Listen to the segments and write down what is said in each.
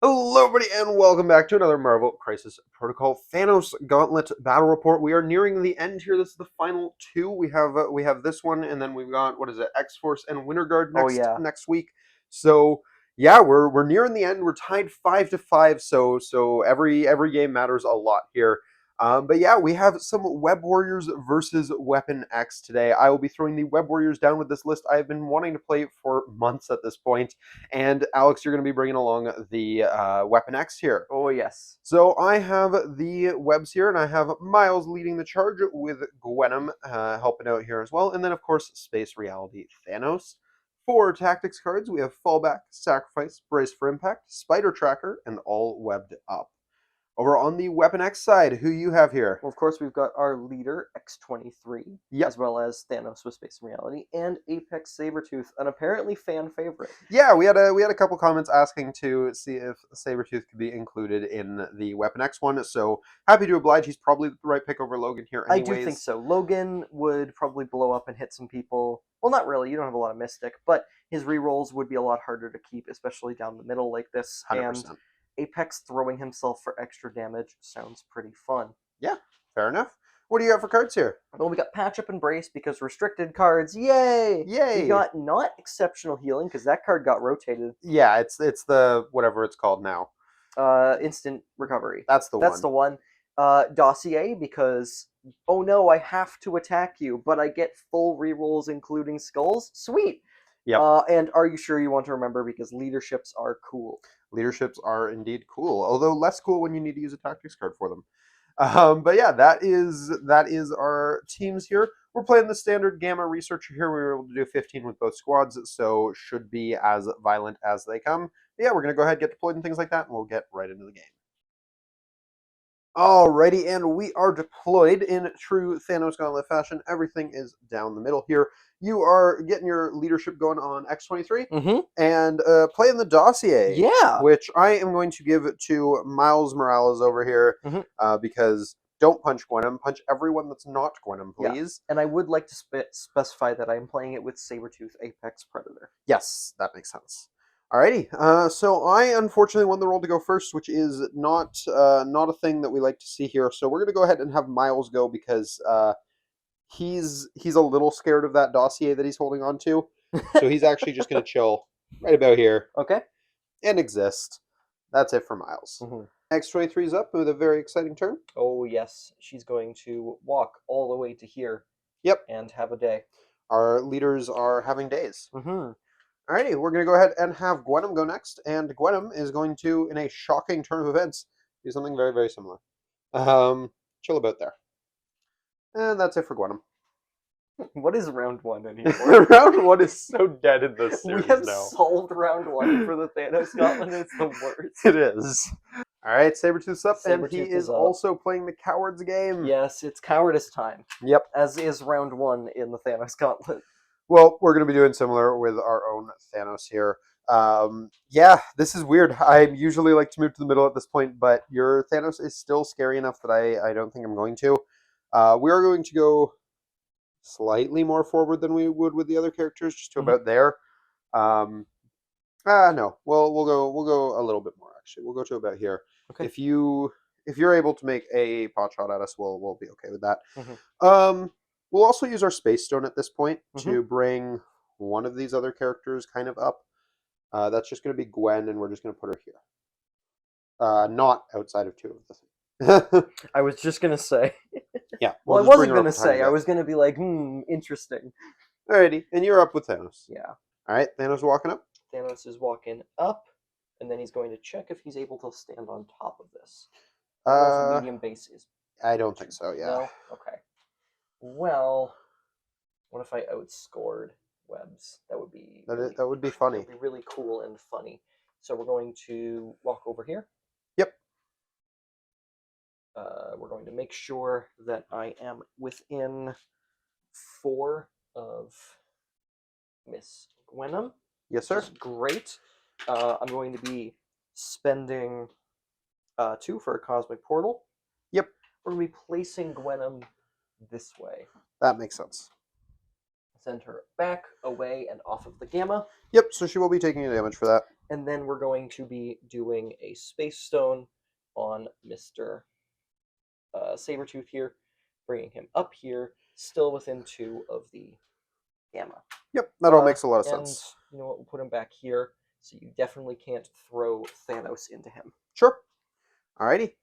Hello, everybody, and welcome back to another Marvel Crisis Protocol Thanos Gauntlet battle report. We are nearing the end here. This is the final two. We have this one, and then we've got what is it, X Force and Winter Guard Oh next yeah. next week. So yeah, we're nearing the end. We're tied 5-5. So every game matters a lot here. But yeah, we have some Web Warriors versus Weapon X today. I will be throwing the Web Warriors down with this list. I've been wanting to play for months at this point. And Alex, you're going to be bringing along the Weapon X here. Oh yes. So I have the webs here, and I have Miles leading the charge with Gwenom helping out here as well. And then, of course, Space Reality Thanos. For tactics cards, we have Fallback, Sacrifice, Brace for Impact, Spider Tracker, and all webbed up. Over on the Weapon X side, who you have here? Well, of course, we've got our leader, X-23, Yep. as well as Thanos with Space and Reality, and Apex Sabretooth, an apparently fan favorite. Yeah, we had a couple comments asking to see if Sabretooth could be included in the Weapon X one, so happy to oblige. He's probably the right pick over Logan here anyways. I do think so. Logan would probably blow up and hit some people. Well, not really. You don't have a lot of Mystic, but his rerolls would be a lot harder to keep, especially down the middle like this. 100%. And Apex throwing himself for extra damage sounds pretty fun. Yeah, fair enough. What do you got for cards here? Well, we got Patch Up and Brace because restricted cards. Yay! Yay! We got Not Exceptional Healing because that card got rotated. Yeah, it's the whatever it's called now. Instant Recovery. That's the one. That's the one. Dossier because, oh no, I have to attack you, but I get full rerolls including skulls. Sweet! Yep. And Are You Sure You Want to Remember because leaderships are cool. Leaderships are indeed cool, although less cool when you need to use a tactics card for them. But yeah, that is our teams here. We're playing the standard Gamma Researcher here. We were able to do 15 with both squads, so should be as violent as they come. But yeah, we're going to go ahead and get deployed and things like that, and we'll get right into the game. Alrighty, and we are deployed in true Thanos Gauntlet fashion. Everything is down the middle here. You are getting your leadership going on X-23 and playing the Dossier. Yeah! Which I am going to give to Miles Morales over here because don't punch Gwenom. Punch everyone that's not Gwenom, please. Yeah. And I would like to specify that I'm playing it with Sabretooth Apex Predator. Yes, that makes sense. Alrighty, so I unfortunately won the roll to go first, which is not a thing that we like to see here. So we're going to go ahead and have Miles go because he's a little scared of that Dossier that he's holding on to. So he's actually just going to chill right about here. Okay. And exist. That's it for Miles. X-23 is up with a very exciting turn. Oh yes, she's going to walk all the way to here. Yep. And have a day. Our leaders are having days. Alrighty, we're going to go ahead and have Gwenom go next, and Gwenom is going to, in a shocking turn of events, do something very, very similar. Chill about there. And that's it for Gwenom. What is round one anymore? Round one is so dead in this series We have now. solved round one for the Thanos Gauntlet, it's the worst. It is. Alright, Sabretooth's up, and he Sabretooth is up. Also playing the Cowards game. Yes, it's cowardice time. Yep. As is round one in the Thanos Gauntlet. Well, we're going to be doing similar with our own Thanos here. Yeah, this is weird. I usually like to move to the middle at this point, but your Thanos is still scary enough that I don't think I'm going to. We are going to go slightly more forward than we would with the other characters, just to about there. No, we'll go a little bit more actually. We'll go to about here. Okay. If you're able to make a pot shot at us, we'll be okay with that. We'll also use our Space Stone at this point to bring one of these other characters kind of up. That's just going to be Gwen, and we're just going to put her here. Not outside of two of the things. I was just going to say. Yeah. Well, I wasn't going to say. I was going to be like, interesting. Alrighty, and you're up with Thanos. Yeah. Alright, Thanos walking up. Thanos is walking up, and then he's going to check if he's able to stand on top of this. Medium base is. I don't think so, yeah. No? Okay. Well, what if I outscored webs? That would be that would be funny. That would be really cool and funny. So we're going to walk over here. Yep. We're going to make sure that I am within 4 of Miss Gwenom. Yes, sir. Great. I'm going to be spending 2 for a Cosmic Portal. Yep. We're going to be placing Gwenom this way. That makes sense. Send her back, away, and off of the Gamma. Yep, so she will be taking damage for that. And then we're going to be doing a Space Stone on Mr. Sabretooth here, bringing him up here, still within 2 of the Gamma. Yep, that all Uh, makes a lot of and sense. you know what? We'll put him back here, so you definitely can't throw Thanos into him. Sure. Alrighty.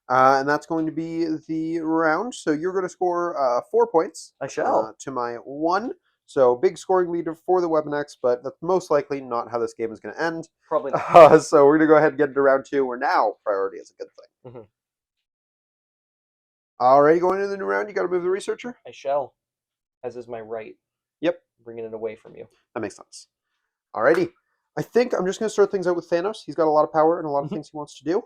And that's going to be the round. So you're going to score 4 points I shall. to my 1. So big scoring leader for the Weapon X, but that's most likely not how this game is going to end. Probably not. So we're going to go ahead and get into round 2, where now priority is a good thing. Mhm. Alrighty, going into the new round, you got to move the researcher. I shall, as is my right. Yep, Bringing it away from you. that makes sense. Alrighty. I think I'm just going to start things out with Thanos. He's got a lot of power and a lot of things he wants to do.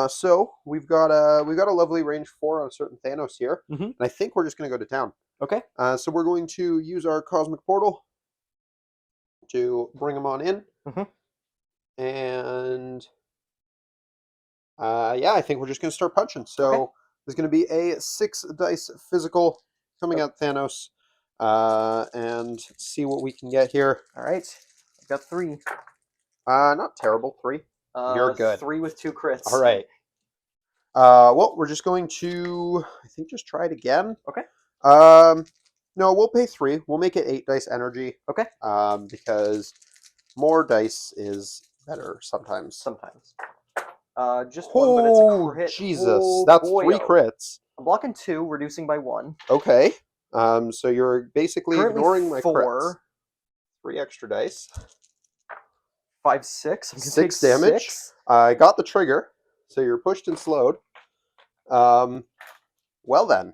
So we've got a lovely range 4 on a certain Thanos here, and I think we're just going to go to town. Okay. So we're going to use our cosmic portal to bring him on in, and yeah, I think we're just going to start punching. So there's going to be a 6 dice physical coming at Thanos, and see what we can get here. All right. I've got 3. Not terrible. 3. You're good. 3 with 2 crits. All right. Well, we're just going to, I think, just try it again. Okay. No, we'll pay 3. We'll make it 8 dice energy. Okay. Because more dice is better sometimes. Sometimes. Just 1, but it's a crit. Jesus, oh, that's boy, 3 crits. I'm blocking 2, reducing by 1. Okay. So you're basically Currently ignoring my 4. crits. 3 extra dice. 5, 6. I'm gonna 6 take damage. 6. I got the trigger, so you're pushed and slowed. Well then.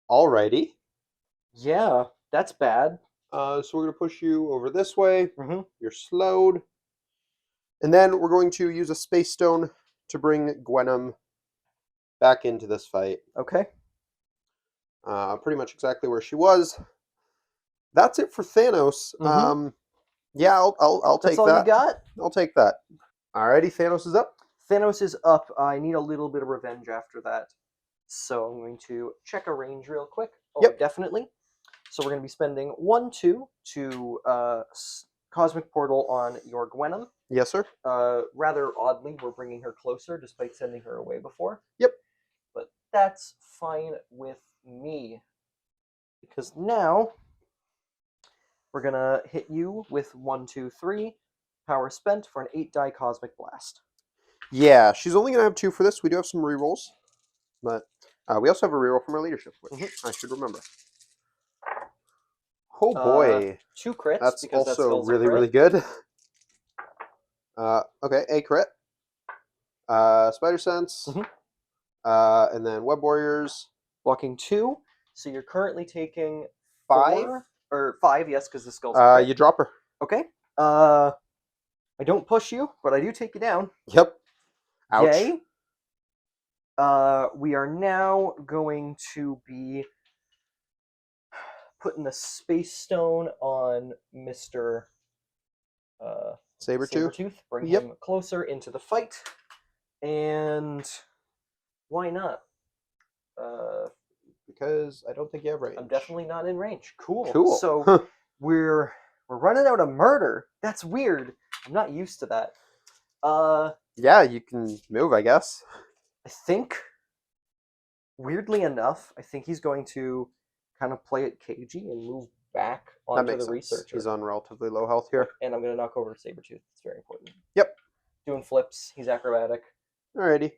Alrighty. Yeah, that's bad. So we're going to push you over this way. Mm-hmm. You're slowed. And then we're going to use a Space Stone to bring Gwenom back into this fight. Okay. Pretty much exactly where she was. That's it for Thanos. Yeah, I'll take That's all that. you got? I'll take that. Alrighty, Thanos is up. Thanos is up. I need a little bit of revenge after that. So I'm going to check a range real quick. Oh, Yep. Definitely. So we're going to be spending 1, 2 to Cosmic Portal on your Gwenom. Yes, sir. Rather oddly, we're bringing her closer despite sending her away before. Yep. But that's fine with me. Because now we're going to hit you with 1, 2, 3. Power spent for an 8-die Cosmic Blast. Yeah, she's only going to have 2 for this. We do have some rerolls. But we also have a reroll from our leadership, which I should remember. Oh boy. 2 crits. That's because also that really, really good. Okay, a crit. Spider Sense. And then Web Warriors. Blocking 2. So you're currently taking 5. 4, or 5, yes, because the skull's a crit. You drop her. Okay. I don't push you, but I do take you down. Yep. Ouch. Yay. We are now going to be putting the Space Stone on Mr. Sabretooth. Bring him closer into the fight. And why not? Because I don't think you have range. I'm definitely not in range. Cool. Cool. So we're running out of murder. That's weird. I'm not used to that. Yeah, you can move, I guess. I think, weirdly enough, I think he's going to kind of play it cagey and move back onto the researcher. He's on relatively low health here. And I'm going to knock over Sabretooth. It's very important. Yep. Doing flips. He's acrobatic. Alrighty.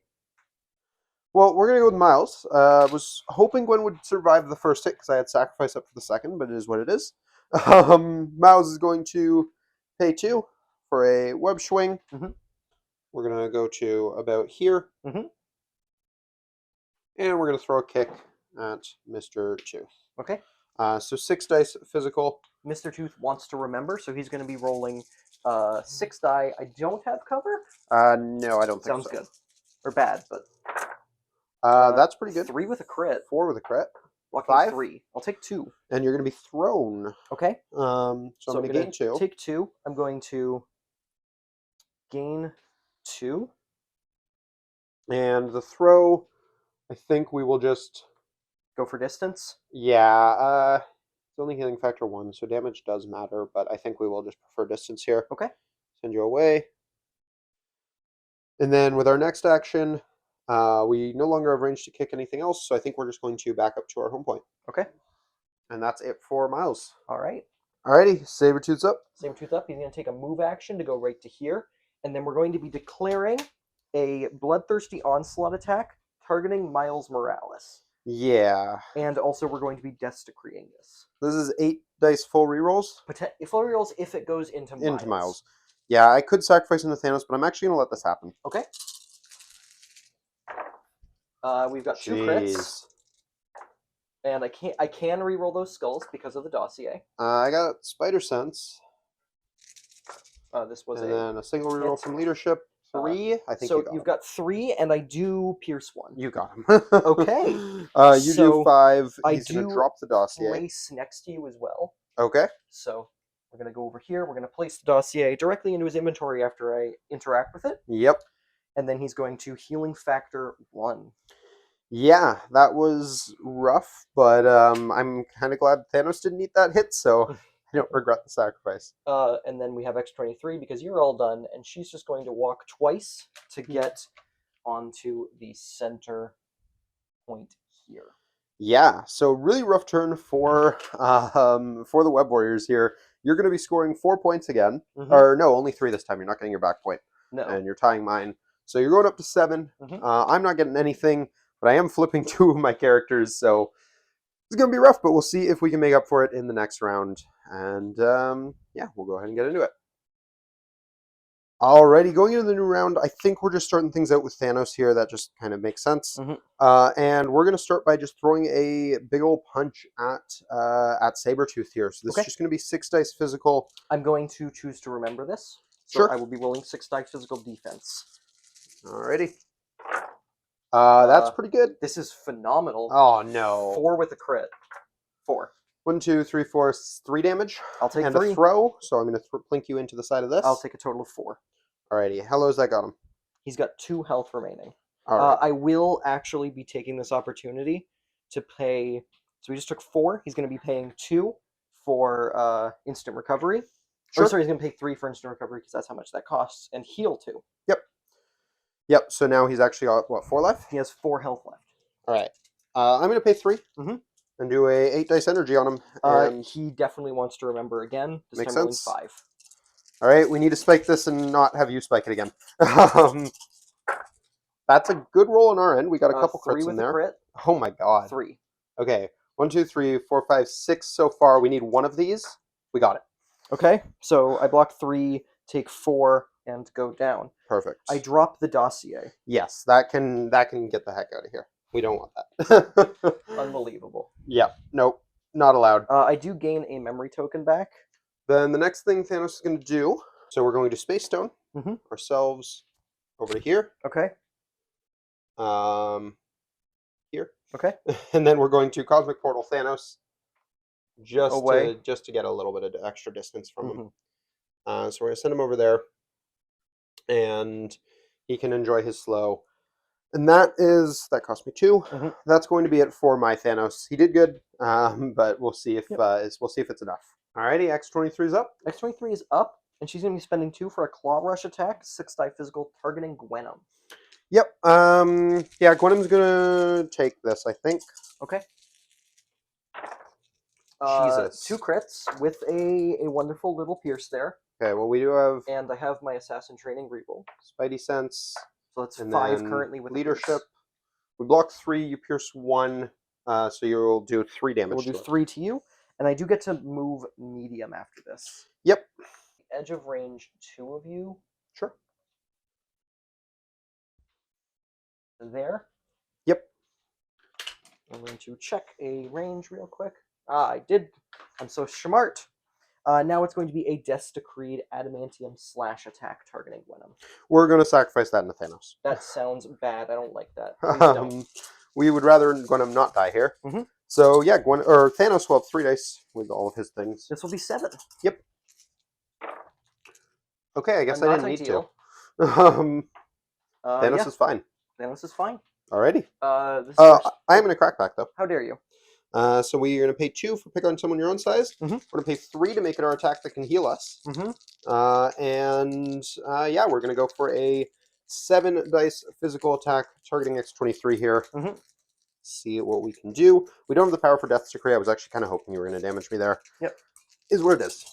Well, we're going to go with Miles. Was hoping Gwen would survive the first hit because I had sacrifice up for the second, but it is what it is. Miles is going to pay 2 for a web swing. We're going to go to about here. And we're going to throw a kick at Mr. Tooth. Okay. So 6 dice physical. Mr. Tooth wants to remember, so he's going to be rolling 6 die. I don't have cover? No, I don't think Sounds so. good. Or bad, but... that's pretty good. 3 with a crit. 4 with a crit. Blocking 5. 3. I'll take 2. And you're going to be thrown. Okay. So I'm going to gain 2. Take 2. I'm going to gain 2. And the throw, I think we will just... Go for distance? Yeah, it's only healing factor 1, so damage does matter, but I think we will just prefer distance here. Okay. Send you away. And then with our next action, we no longer have range to kick anything else, so I think we're just going to back up to our home point. Okay. And that's it for Miles. All right. Alrighty, Sabretooth's up. Sabretooth up. He's going to take a move action to go right to here. And then we're going to be declaring a Bloodthirsty Onslaught attack targeting Miles Morales. Yeah. And also we're going to be Desecreting this. This is 8 dice full rerolls. Full rerolls if it goes into Miles. Into Miles. Yeah, I could sacrifice into Thanos, but I'm actually going to let this happen. Okay. We've got 2 crits. And I can reroll those skulls because of the dossier. I got Spider Sense. This was and then a single reroll from Leadership. 3. I think so you've got 3, and I do pierce 1. You got him. Okay. You So do 5. I He's going do to drop the dossier. Place next to you as well. Okay. So we're going to go over here. We're going to place the dossier directly into his inventory after I interact with it. Yep. And then he's going to Healing Factor 1. Yeah, that was rough, but I'm kind of glad Thanos didn't eat that hit, so I don't regret the sacrifice. And then we have X23 because you're all done, and she's just going to walk twice to get onto the center point here. Yeah, so really rough turn for the Web Warriors here. You're going to be scoring 4 points again, or no, only 3 this time. You're not getting your back point, and you're tying mine. So you're going up to 7. I'm not getting anything, but I am flipping 2 of my characters, so it's going to be rough, but we'll see if we can make up for it in the next round. And yeah, we'll go ahead and get into it. Alrighty, going into the new round, I think we're just starting things out with Thanos here. That just kind of makes sense. And we're going to start by just throwing a big old punch at Sabretooth here. So this is just going to be 6 dice physical. I'm going to choose to remember this. So Sure. I will be rolling 6 dice physical defense. Alrighty. That's pretty good. This is phenomenal. Oh, no. 4 with a crit. 4. 1, 2, 3, 4, 3 damage. I'll take and 3. a throw, so I'm going to plink you into the side of this. I'll take a total of 4. Alrighty, how low's that got him? He's got 2 health remaining. Alright. I will actually be taking this opportunity to pay... So we just took 4. He's going to be paying 2 for instant recovery. Sure. Or sorry, he's going to pay 3 for instant recovery because that's how much that costs. And heal 2. Yep, so now he's actually got, what, 4 left? He has 4 health left. Alright. I'm going to pay 3. And do a 8 dice energy on him. And he definitely wants to remember again. This makes time rolling sense. 5. Alright, we need to spike this and not have you spike it again. That's a good roll on our end. We got a couple 3 crits with in there. a crit. Oh my god. 3. Okay, 1, 2, 3, 4, 5, 6 so far. We need 1 of these. We got it. Okay, so I block 3, take 4, and go down. Perfect. I drop the dossier. Yes, that can get the heck out of here. We don't want that. Unbelievable. Yep. Nope. Not allowed. I do gain a memory token back. Then the next thing Thanos is going to do, so we're going to Space Stone ourselves over to here. Okay. Here. Okay. And then we're going to Cosmic Portal Thanos Away. just to get a little bit of extra distance from him. So we're going to send him over there, and he can enjoy his slow. And that cost me 2. That's going to be it for my Thanos. He did good, but we'll see if it's enough. Alrighty, X23's up. X23 is up, and she's going to be spending 2 for a Claw Rush attack, 6 die physical, targeting Gwenom. Yep. Yeah, Gwenom's gonna take this, I think. Okay. Jesus. 2 crits with a wonderful little pierce there. Okay, well we do have And I have my Assassin Training reroll. Spidey Sense. So that's and 5 then currently with Leadership. We block 3, you pierce 1, so you'll do 3 damage. We'll do 3 to you, and I do get to move medium after this. Yep. Edge of range 2 of you. Sure. There. Yep. I'm going to check a range real quick. I did. I'm so smart. Now it's going to be a Desecreed Adamantium slash attack targeting Gwenom. We're going to sacrifice that into Thanos. That sounds bad. I don't like that. Please don't. We would rather Gwenom not die here. So yeah, Thanos will have 3 dice with all of his things. This will be 7. Yep. Okay, I guess I didn't need to. Thanos is fine. Thanos is fine. Alrighty. I am going to crack back though. How dare you? So we're going to pay 2 for pick on someone your own size. Mm-hmm. We're going to pay 3 to make it our attack that can heal us. Mm-hmm. Yeah, we're going to go for a 7 dice physical attack targeting X23 here. Mm-hmm. See what we can do. We don't have the power for Death's Decree. I was actually kind of hoping you were going to damage me there. Yep. Is what it is.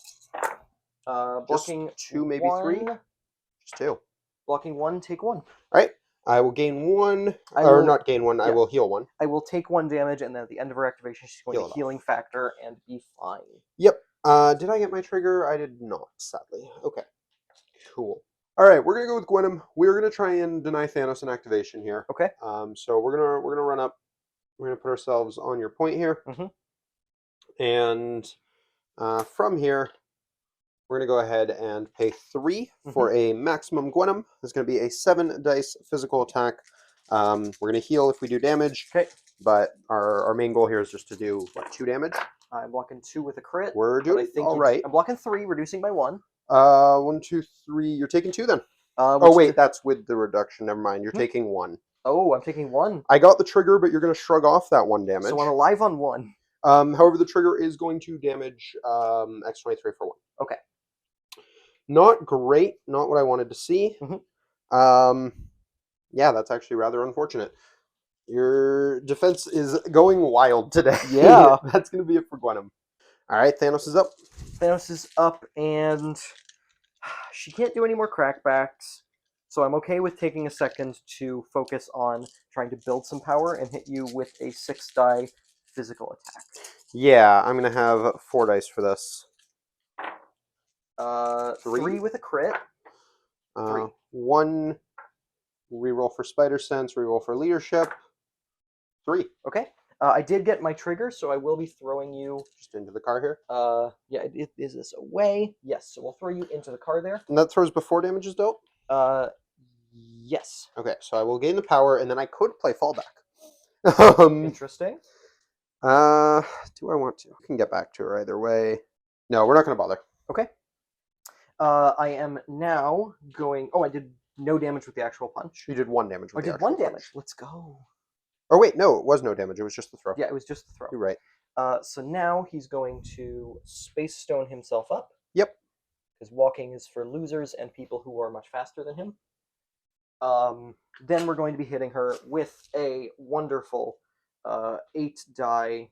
Blocking Just 2, maybe 3? one. Just 2. Blocking 1, take 1. All right. I will gain 1, will, not gain 1. I will heal 1. I will take 1 damage, and then at the end of her activation, she's going Heal to it healing factor and be fine. Yep. Did I get my trigger? I did not, sadly. Okay. Cool. All right, we're gonna go with Gwenom. We're gonna try and deny Thanos an activation here. Okay. So we're gonna run up. We're gonna put ourselves on your point here, and from here, we're gonna go ahead and pay 3 for a maximum Gwenom. There's gonna be a 7 dice physical attack. We're gonna heal if we do damage. Okay. But our main goal here is just to do what, 2 damage. I'm blocking 2 with a crit. We're doing all right. I'm blocking 3, reducing by 1. 1, 2, 3. You're taking 2 then. Oh wait, that's with the reduction. Never mind. You're taking 1. Oh, I'm taking 1. I got the trigger, but you're going to shrug off that 1 damage. So I'm alive on 1. However, the trigger is going to damage X23 for 1. Okay. Not great. Not what I wanted to see. Yeah, that's actually rather unfortunate. Your defense is going wild today. Yeah. That's going to be it for Gwenom. All right, Thanos is up. Thanos is up, and she can't do any more crackbacks. So I'm okay with taking a second to focus on trying to build some power and hit you with a 6 die physical attack. Yeah, I'm going to have 4 dice for this. 3 with a crit. 1 reroll for Spider Sense, reroll for Leadership. 3. Okay. I did get my trigger, so I will be throwing you just into the car here. Yeah, is this away? Yes, so we'll throw you into the car there. And that throws before damage is dealt? Yes. Okay, so I will gain the power, and then I could play fallback. Interesting. Do I want to? I can get back to her either way. No, we're not going to bother. Okay. I am now going. Oh, I did no damage with the actual punch. You did 1 damage with the actual punch. 1 damage. Let's go. Oh wait, no, it was no damage. It was just the throw. Yeah, it was just the throw. You're right. So now he's going to Space Stone himself up. Yep. Because walking is for losers and people who are much faster than him. Then we're going to be hitting her with a wonderful 8 die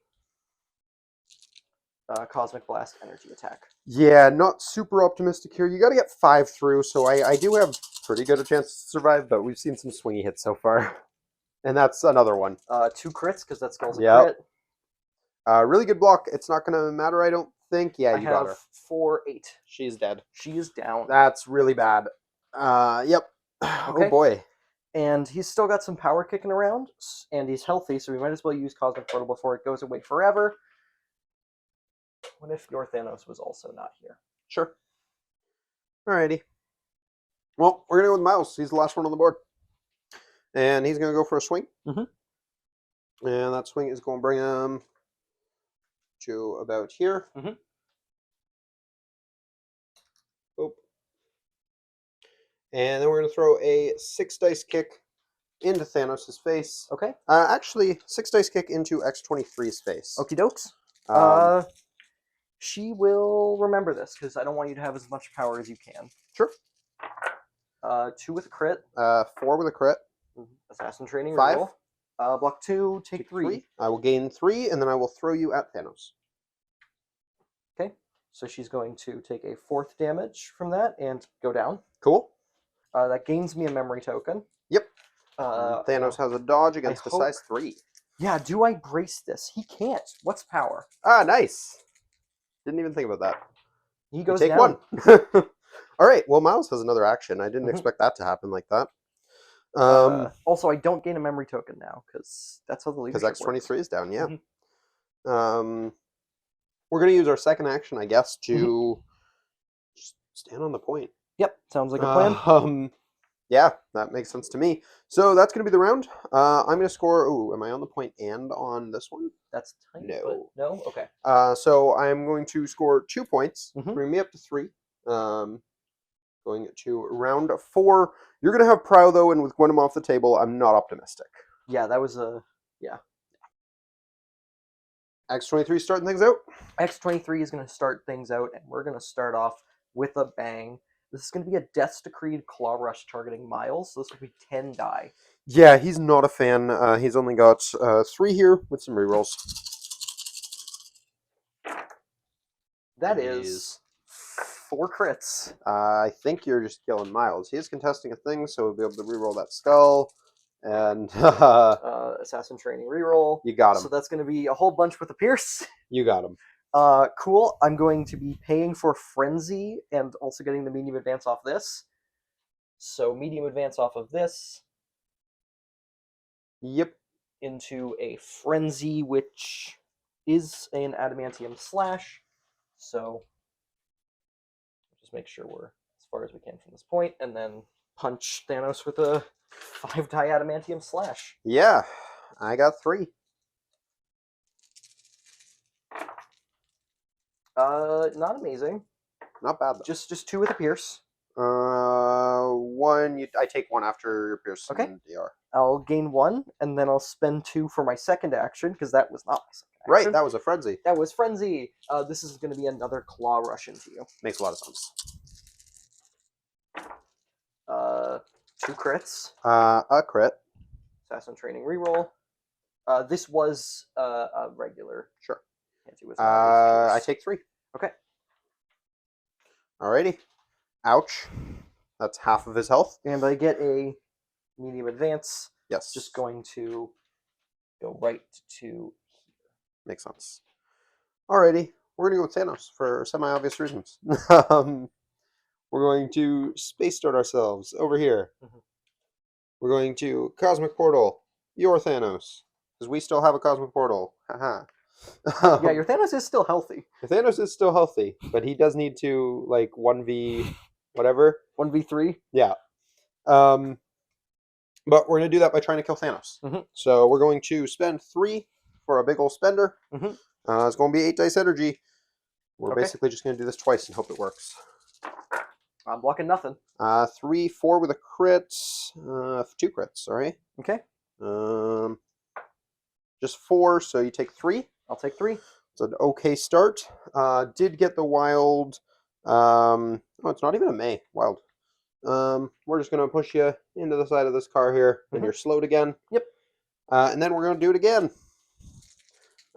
Cosmic Blast energy attack. Yeah, not super optimistic here. You got to get 5 through, so I do have pretty good a chance to survive, but we've seen some swingy hits so far. And that's another one. 2 crits, because that spell's a crit. Really good block. It's not going to matter, I don't think. Yeah, you got her. 4, 8. She's dead. She is down. That's really bad. Yep. Okay. Oh boy. And he's still got some power kicking around, and he's healthy, so we might as well use Cosmic Portal before it goes away forever. What if your Thanos was also not here? Sure. Alrighty. Well, we're going to go with Miles. He's the last one on the board. And he's going to go for a swing. And that swing is going to bring him to about here. Boop. And then we're going to throw a 6 dice kick into Thanos' face. Okay. Actually, 6 dice kick into X23's face. Okie dokes. She will remember this, because I don't want you to have as much power as you can. Sure. 2 with a crit. 4 with a crit. Assassin training. 5. Reroll. Block 2, take 3. I will gain 3, and then I will throw you at Thanos. Okay. So she's going to take a 4th damage from that and go down. Cool. That gains me a memory token. Yep. Thanos has a dodge against a size 3. Yeah, do I brace this? He can't. What's power? Ah, nice. Didn't even think about that. He goes take down. 1. All right. Well, Miles has another action. I didn't expect that to happen like that. Also, I don't gain a memory token now, because that's how the leadership works. Because X23 is down, yeah. We're going to use our second action, I guess, to just stand on the point. Yep, sounds like a plan. Yeah, that makes sense to me. So that's going to be the round. I'm going to score... Ooh, am I on the point and on this one? That's tiny. No. No? Okay. So I'm going to score 2 points, bring me up to 3. Going to round 4. You're going to have Prow, though, and with Gwenom off the table, I'm not optimistic. Yeah, that was a... Yeah. X-23 starting things out. X-23 is going to start things out, and we're going to start off with a bang. This is going to be a Death's Decreed Claw Rush targeting Miles, so this will be 10 die. Yeah, he's not a fan. He's only got 3 here with some rerolls. That is 4 crits. I think you're just killing Miles. He is contesting a thing, so we'll be able to reroll that skull. And Assassin Training reroll. you got him. So that's going to be a whole bunch with a Pierce. You got him. Cool. I'm going to be paying for Frenzy and also getting the medium advance off this. So medium advance off of this. Yep. Into a Frenzy, which is an Adamantium Slash. So just make sure we're as far as we can from this point, and then punch Thanos with a 5-die Adamantium Slash. Yeah, I got 3. Not amazing. Not bad though. Just 2 with a Pierce. 1. I take 1 after your Pierce. Okay. And DR. I'll gain 1, and then I'll spend 2 for my second action, because that was not my second action. Right, that was a Frenzy. That was Frenzy. This is going to be another Claw Rush into you. Makes a lot of sense. 2 crits. A crit. Assassin Training reroll. This was a regular. Sure. It was I take 3. Okay. Alrighty. Ouch. That's half of his health. And I get a medium advance. Yes. Just going to go right to here. Makes sense. Alrighty. We're going to go with Thanos for semi-obvious reasons. We're going to space start ourselves over here. Mhm. We're going to Cosmic Portal. Your Thanos. Because we still have a Cosmic Portal. Haha. Yeah, your Thanos is still healthy. Thanos is still healthy, but he does need to, like, 1v whatever. 1v3? Yeah. But we're going to do that by trying to kill Thanos. Mhm. So we're going to spend 3 for a big old spender. Mhm. It's going to be 8 dice energy. We're Okay. basically just going to do this twice and hope it works. I'm blocking nothing. 3, 4 with a crit. 2 crits, sorry. Okay. Just 4, so you take 3. I'll take 3. It's an okay start. Did get the wild. Oh, it's not even a May. Wild. We're just going to push you into the side of this car here, and you're slowed again. Yep. And then we're going to do it again.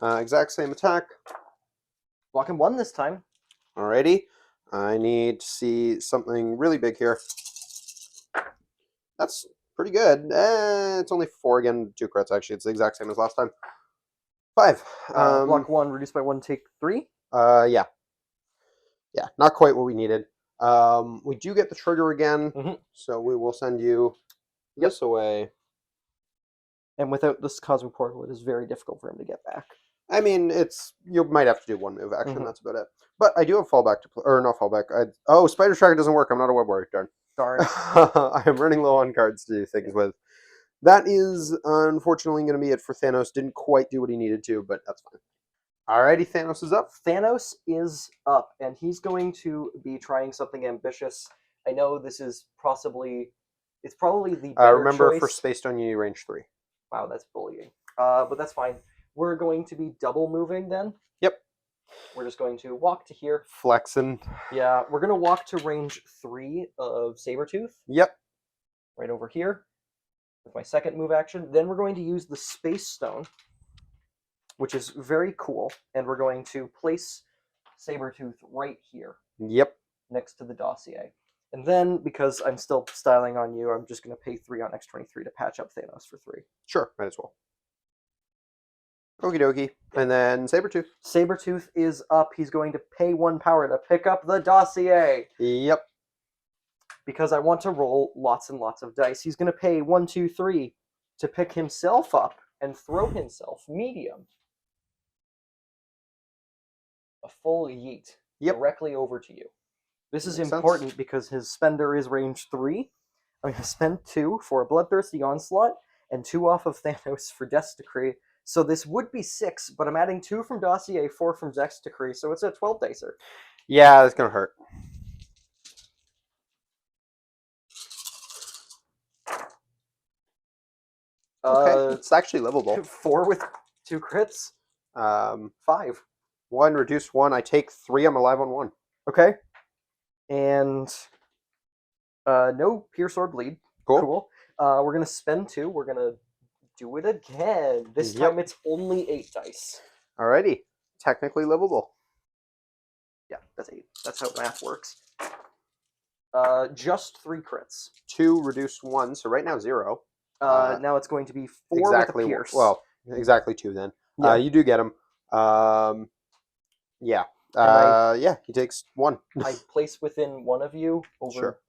Exact same attack. Blocking 1 this time. Alrighty. I need to see something really big here. That's pretty good. It's only 4 again, 2 crits actually. It's the exact same as last time. 5. Block 1, reduce by 1, take 3. Yeah. Yeah, not quite what we needed. We do get the trigger again, so we will send you this away. And without this Cosmic Portal, it is very difficult for him to get back. I mean, you might have to do 1 move action. That's about it. But I do have fallback to play, or not fallback. Spider Tracker doesn't work. I'm not a web warrior. Darn. I am running low on cards to do things with. That is unfortunately going to be it for Thanos. Didn't quite do what he needed to, but that's fine. Alrighty, Thanos is up. Thanos is up, and he's going to be trying something ambitious. I know this is probably the better remember, choice. for Space Stone, you need range 3. Wow, that's bullying. But that's fine. We're going to be double moving then. Yep. We're just going to walk to here. Flexing. Yeah, we're going to walk to range 3 of Sabretooth. Yep. Right over here with my second move action. Then we're going to use the Space Stone, which is very cool. And we're going to place Sabretooth right here. Yep. Next to the dossier. And then, because I'm still styling on you, I'm just going to pay 3 on X-23 to patch up Thanos for 3. Sure, might as well. Okie dokie. And then Sabretooth. Sabretooth is up. He's going to pay 1 power to pick up the dossier. Yep. Because I want to roll lots and lots of dice. He's going to pay 1, 2, 3 to pick himself up and throw himself medium. A full yeet. Directly over to you. This is important because his spender is range 3. I'm going to spend 2 for a Bloodthirsty Onslaught and 2 off of Thanos for Death's Decree. So this would be 6, but I'm adding 2 from Dossier, 4 from Death's Decree, so it's a 12 dicer. Yeah, that's going to hurt. Okay, it's actually livable. 4 with 2 crits. 5. 1, reduce 1. I take 3. I'm alive on 1. Okay. And no pierce or bleed. Cool. Cool. We're gonna spend 2. We're gonna do it again. This Yep. time it's only 8 dice. Alrighty. Technically livable. Yeah, that's 8. That's how math works. Just 3 crits. 2, reduce 1. So right now 0. Now it's going to be 4 exactly, with a pierce. Well, exactly 2 then. Yeah. You do get him. Yeah. Yeah, he takes 1. I place within one of you over. Sure.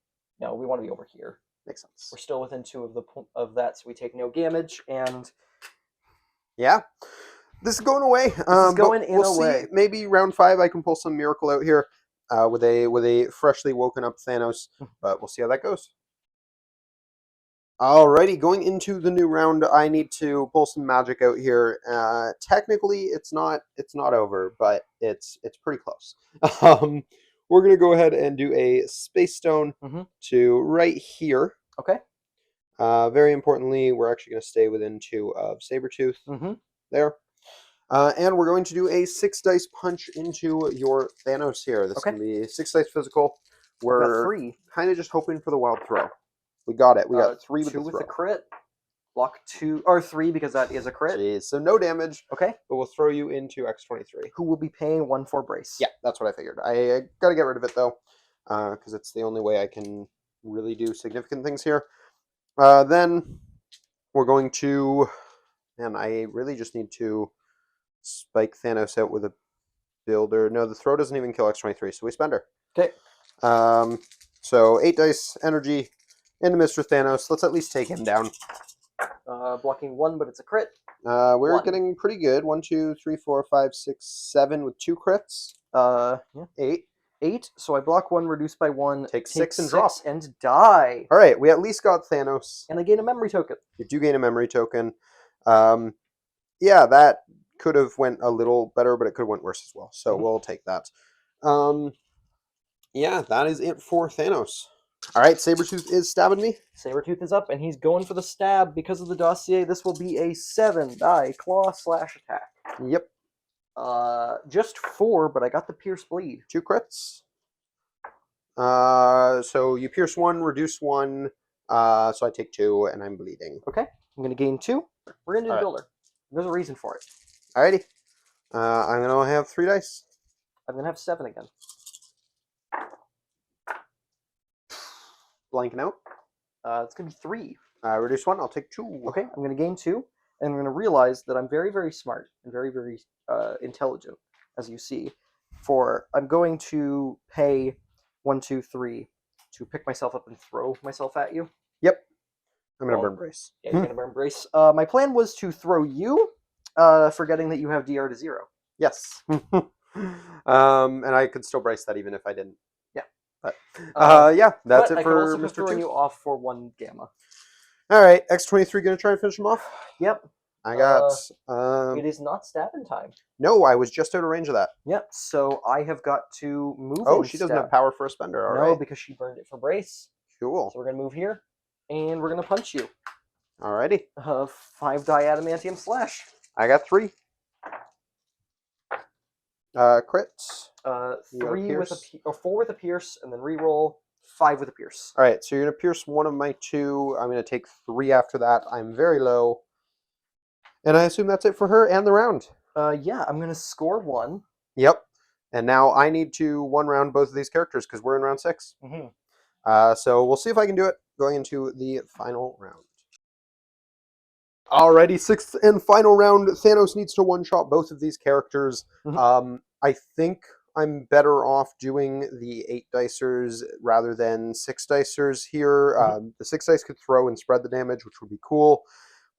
No, we want to be over here. Makes sense. We're still within 2 of that, so we take no damage. And yeah, this is going away. This is going in we'll a way. See, maybe round 5 I can pull some miracle out here with a freshly woken up Thanos, but we'll see how that goes. Alrighty, going into the new round, I need to pull some magic out here. Technically, it's not over, but it's pretty close. We're gonna go ahead and do a space stone to right here. Okay. Very importantly, we're actually going to stay within 2 of Sabretooth there. And we're going to do a 6 dice punch into your Thanos here. This is going to be 6 dice physical. We're kind of just hoping for the wild throw. We got it. We got 3 with 2 the with throw. the crit. Block 2 or 3 because that is a crit. Jeez, so no damage. Okay. But we'll throw you into X23. Who will be paying 1 for brace. Yeah, that's what I figured. I got to get rid of it though, because it's the only way I can really do significant things here. Then we're going to, man, I really just need to spike Thanos out with a builder. No, the throw doesn't even kill X23, so we spend her. Okay. So 8 dice energy into Mr. Thanos. Let's at least take him down. Blocking 1, but it's a crit. We're 1. getting pretty good. 1, 2, 3, 4, 5, 6, 7 with 2 crits. Yeah. 8. 8. So I block 1, reduce by 1. Take 6 and drop. And die. All right, we at least got Thanos. And I gain a memory token. You do gain a memory token. Yeah, that could have went a little better, but it could have went worse as well. So we'll take that. Yeah, that is it for Thanos. All right, Sabretooth is stabbing me. Sabretooth is up, and he's going for the stab. Because of the dossier, this will be a 7 die claw / attack. Yep. Just 4, but I got the pierce bleed. 2 crits. So you pierce 1, reduce 1. So I take 2, and I'm bleeding. Okay, I'm going to gain 2. We're going to do the builder. There's a reason for it. Alrighty. I'm going to have 3 dice. I'm going to have 7 again. Blanking out. It's going to be 3. Reduce 1, I'll take 2. Okay, I'm going to gain 2, and I'm going to realize that I'm very, very smart and very, very intelligent, as you see. I'm going to pay 1, 2, 3 to pick myself up and throw myself at you. Yep. I'm going to burn brace. Yeah, you're going to burn brace. My plan was to throw you, forgetting that you have DR to 0. Yes. And I could still brace that even if I didn't. Yeah. But, yeah, that's it for Mr. 2. I throwing you off for 1 gamma. All right, X23 going to try and finish him off? Yep. I got... it is not stabbing time. No, I was just out of range of that. Yep, so I have got to move. Oh, she doesn't have power for a spender. All right. No, because she burned it for brace. Cool. So we're going to move here, and we're going to punch you. Alrighty. 5 die adamantium slash. I got 3. Crits. 3 with a 4 with a pierce, and then reroll 5 with a pierce. All right, so you're gonna pierce 1 of my 2. I'm gonna take 3 after that. I'm very low, and I assume that's it for her and the round. Yeah, I'm gonna score 1. Yep. And now I need to 1 round both of these characters because we're in round 6. So we'll see if I can do it going into the final round. Alrighty, 6th and final round. Thanos needs to one-shot both of these characters. I think I'm better off doing the 8 dicers rather than 6 dicers here. The 6 dice could throw and spread the damage, which would be cool.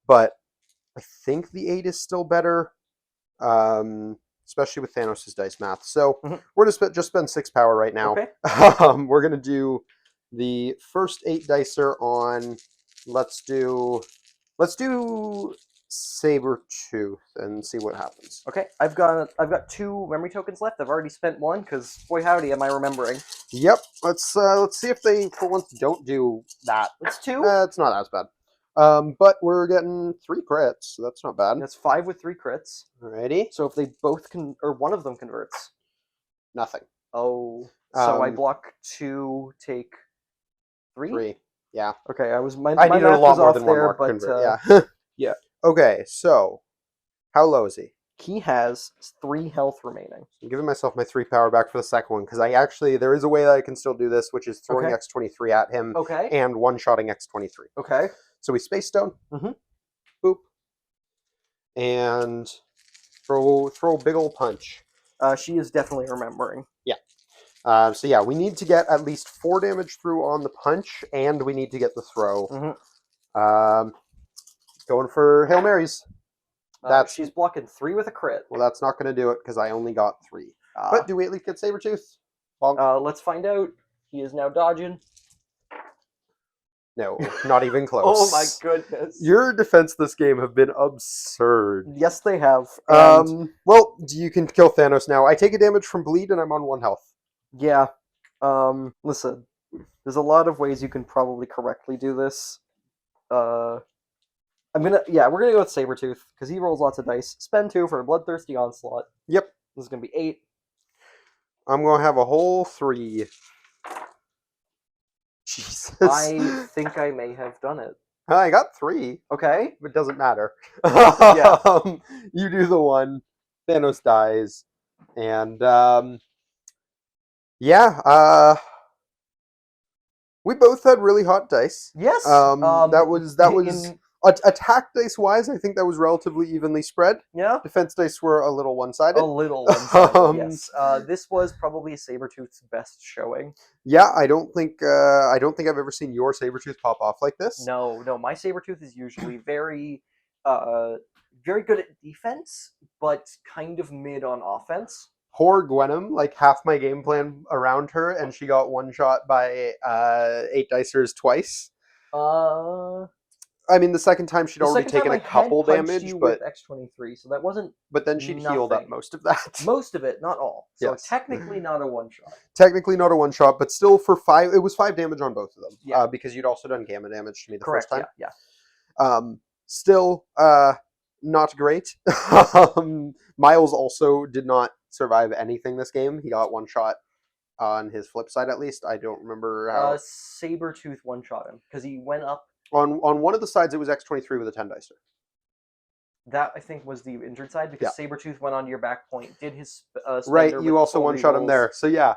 But I think the 8 is still better, especially with Thanos' dice math. So we're going to just spend 6 power right now. Okay. We're going to do the first 8 dicer on, let's do Sabretooth and see what happens. Okay, I've got 2 memory tokens left. I've already spent 1 because boy howdy am I remembering. Yep. Let's see if they for once don't do that. It's 2. It's not as bad. But we're getting 3 crits, so that's not bad. That's 5 with 3 crits. Alrighty. So if they both or one of them converts. Nothing. Oh, so I Um, block 2, take 3? 3. Yeah. Okay, my I needed a math lot was more off than one there, more to but convert. Yeah. yeah. Okay, so how low is he? He has 3 health remaining. I'm giving myself my 3 power back for the second one because there is a way that I can still do this, which is throwing Okay. X-23 at him Okay. and one-shotting X-23. Okay. So we Space Stone. Mm-hmm. Boop. And throw a big old punch. She is definitely remembering. Yeah. So yeah, we need to get at least 4 damage through on the punch, and we need to get the throw. Mm-hmm. Going for Hail Marys. She's blocking 3 with a crit. Well, that's not going to do it because I only got 3. But do we at least get Sabretooth? Let's find out. He is now dodging. No, not even close. Oh my goodness. Your defense this game have been absurd. Yes, they have. Well, you can kill Thanos now. I take a damage from bleed and I'm on 1 health. Yeah. Listen, there's a lot of ways you can probably correctly do this. We're gonna go with Sabretooth, because he rolls lots of dice. Spend 2 for a Bloodthirsty Onslaught. Yep. This is gonna be 8. I'm gonna have a whole 3. Jesus. I think I may have done it. I got 3. Okay. It doesn't matter. Yeah. You do the 1. Thanos dies. And, we both had really hot dice. Yes. That was attack dice wise. I think that was relatively evenly spread. Yeah. Defense dice were a little one-sided. A little one-sided. Yes. This was probably Sabretooth's best showing. Yeah, I don't think I've ever seen your Sabretooth pop off like this. No. My Sabretooth is usually very good at defense, but kind of mid on offense. Poor Gwenom, like half my game plan around her, and she got one shot by 8 dicers twice. I mean, the second time she'd already taken a couple damage, but with X-23, so that wasn't. But then she'd healed up most of that. Most of it, not all. So yes. Technically not a one shot. Technically not a one shot, but still for 5. It was 5 damage on both of them. Yeah. Because you'd also done gamma damage to me the Correct, first time. Yeah. Still, not great. Miles also did not survive anything this game. He got one shot on his flip side, at least. I don't remember how. Sabretooth one shot him because he went up. On one of the sides, it was X-23 with a 10 dicer. That, I think, was the injured side because Sabretooth went onto your back point, did his right, you also one-shot him there. So yeah,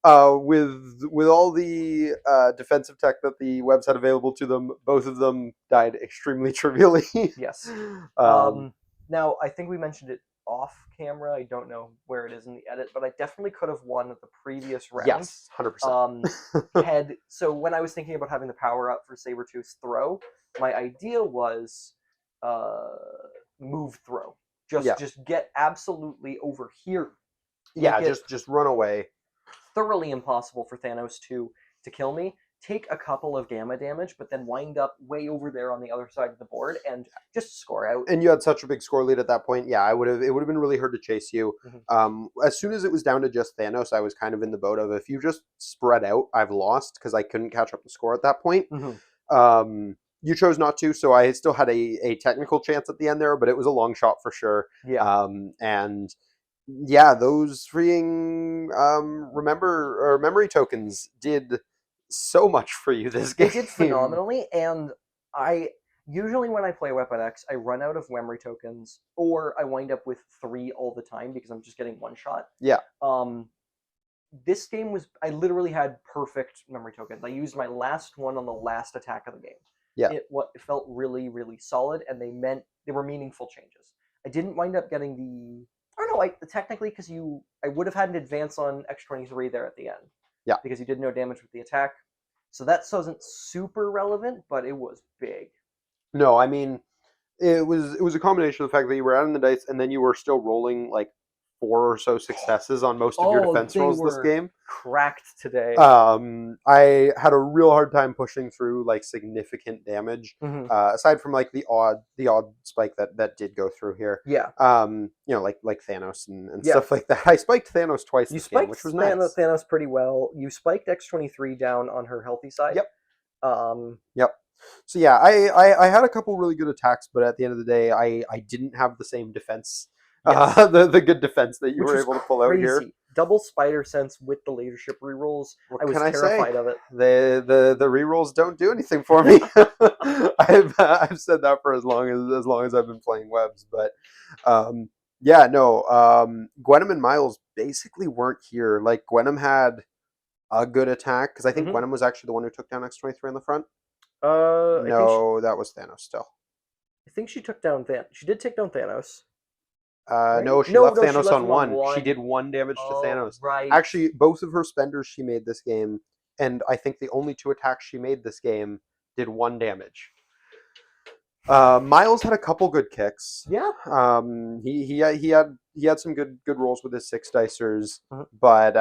with all the defensive tech that the webs had available to them, both of them died extremely trivially. Yes. Now, I think we mentioned it off camera. I don't know where it is in the edit, but I definitely could have won the previous round. Yes, 100%. So when I was thinking about having the power up for Sabretooth's throw, my idea was move throw. Just get absolutely over here. Yeah, just run away. Thoroughly impossible for Thanos to kill me. Take a couple of gamma damage, but then wind up way over there on the other side of the board and just score out. And you had such a big score lead at that point. Yeah, it would have been really hard to chase you. Mm-hmm. As soon as it was down to just Thanos, I was kind of in the boat of, if you just spread out, I've lost, because I couldn't catch up the score at that point. Mm-hmm. You chose not to, so I still had a technical chance at the end there, but it was a long shot for sure. Yeah. And yeah, those freeing memory tokens did so much for you this game. They did phenomenally, and I usually when I play Weapon X, I run out of memory tokens, or I wind up with 3 all the time because I'm just getting one shot. Yeah. This game I literally had perfect memory tokens. I used my last one on the last attack of the game. Yeah. It felt really, really solid, and they were meaningful changes. I didn't wind up getting technically, because I would have had an advance on X-23 there at the end. Yeah. Because you did no damage with the attack. So that wasn't super relevant, but it was big. No, I mean, it was a combination of the fact that you were adding the dice and then you were still rolling like 4 or so successes on most of your defense rolls this game. Cracked today. I had a real hard time pushing through like significant damage, aside from like the odd spike that did go through here. Yeah. Like Thanos and stuff like that. I spiked Thanos twice this game, which was nice. Thanos pretty well. You spiked X-23 down on her healthy side. Yep. So yeah, I had a couple really good attacks, but at the end of the day, I didn't have the same defense, Yes, the good defense that you which were was able to pull out here. crazy. Double spider sense with the leadership rerolls. What I was can I say? terrified of it. The rerolls don't do anything for me. I've said that for as long as I've been playing webs, but um, yeah, no. Gwenom and Miles basically weren't here. Like Gwenom had a good attack because I think Hmm. Gwenom was actually the one who took down X-23 on the front. I think No, that was Thanos still. she took down She did take down Thanos, No, right? she No, left no, she Thanos left on him on one. She one. did one damage to Oh, Thanos. right. Actually, both of her spenders she made this game, and I think the only two attacks she made this game did one damage. Miles had a couple good kicks. Yeah. He had some good rolls with his six dicers, Mhm. but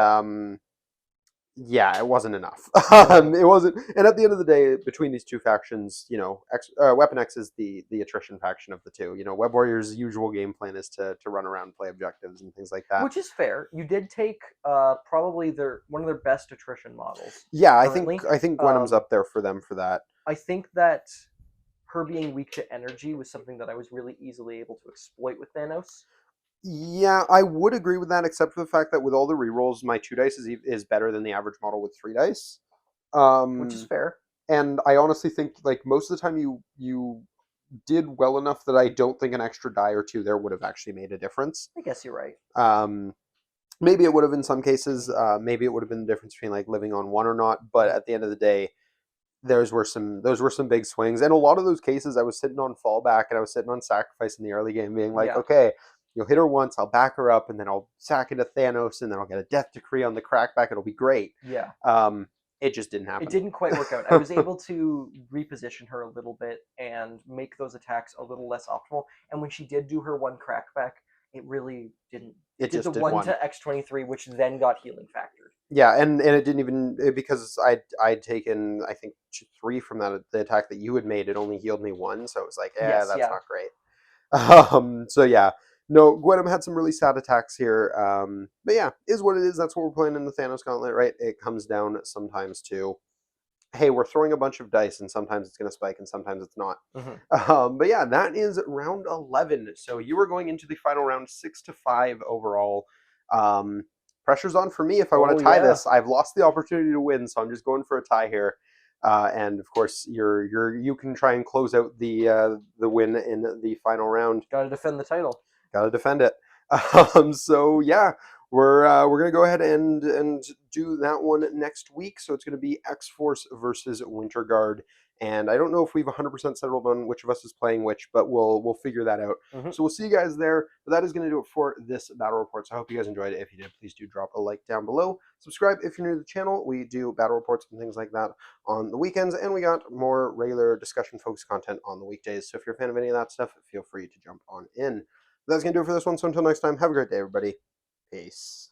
yeah, it wasn't enough. No. It wasn't. And at the end of the day, between these two factions, you know, Weapon X is the attrition faction of the two. You know, Web Warriors' usual game plan is to run around, play objectives, and things like that. Which is fair. You did take probably their one of their best attrition models Yeah, currently. I think Gwenom's Um, up there for them for that. I think that her being weak to energy was something that I was really easily able to exploit with Thanos, Yeah, I would agree with that, except for the fact that with all the rerolls, my two dice is better than the average model with three dice. which is Um, fair. and I honestly think like most of the time you did well enough that I don't think an extra die or two there would have actually made a difference. I guess you're right. Um, maybe it would have in some cases. Maybe it would have been the difference between like living on one or not. But Mhm. at the end of the day, those were some big swings, and a lot of those cases I was sitting on fallback and I was sitting on sacrifice in the early game, being like, Yeah, okay, you'll hit her once, I'll back her up, and then I'll sack into Thanos, and then I'll get a death decree on the crackback. It'll be great. yeah. Um, it just didn't It happen. didn't quite work out. I was able to reposition her a little bit and make those attacks a little less optimal. And when she did do her one crackback, it really didn't. It It did the just did one one. to X-23, which then got healing factored. Yeah, and it didn't even because I'd taken I think three from that the attack that you had made. It only healed me one, so it was like, yeah, Yes, that's yeah. not great. So yeah, no, Gwenom had some really sad attacks here. But yeah, is what it is. That's what we're playing in the Thanos Gauntlet, right? It comes down sometimes to, hey, we're throwing a bunch of dice, and sometimes it's going to spike, and sometimes it's not. Hmm. But yeah, that is round 11. So you were going into the final round 6-5 overall. Um, pressure's on for me if I want Oh to tie yeah, this. I've lost the opportunity to win, so I'm just going for a tie here. And of course, you can try and close out the win in the final round. got to defend the title. Got to defend it. So yeah, we're gonna go ahead and do that one next week. So it's gonna be X Force versus Winter Guard, and I don't know if we've 100% settled on which of us is playing which, but we'll figure that out. Hmm. So we'll see you guys there. But that is gonna do it for this battle report. So I hope you guys enjoyed it. If you did, please do drop a like down below. Subscribe if you're new to the channel. We do battle reports and things like that on the weekends, and we got more regular discussion focused content on the weekdays. So if you're a fan of any of that stuff, feel free to jump on in. That's going to do it for this one. So until next time, have a great day, everybody. Peace.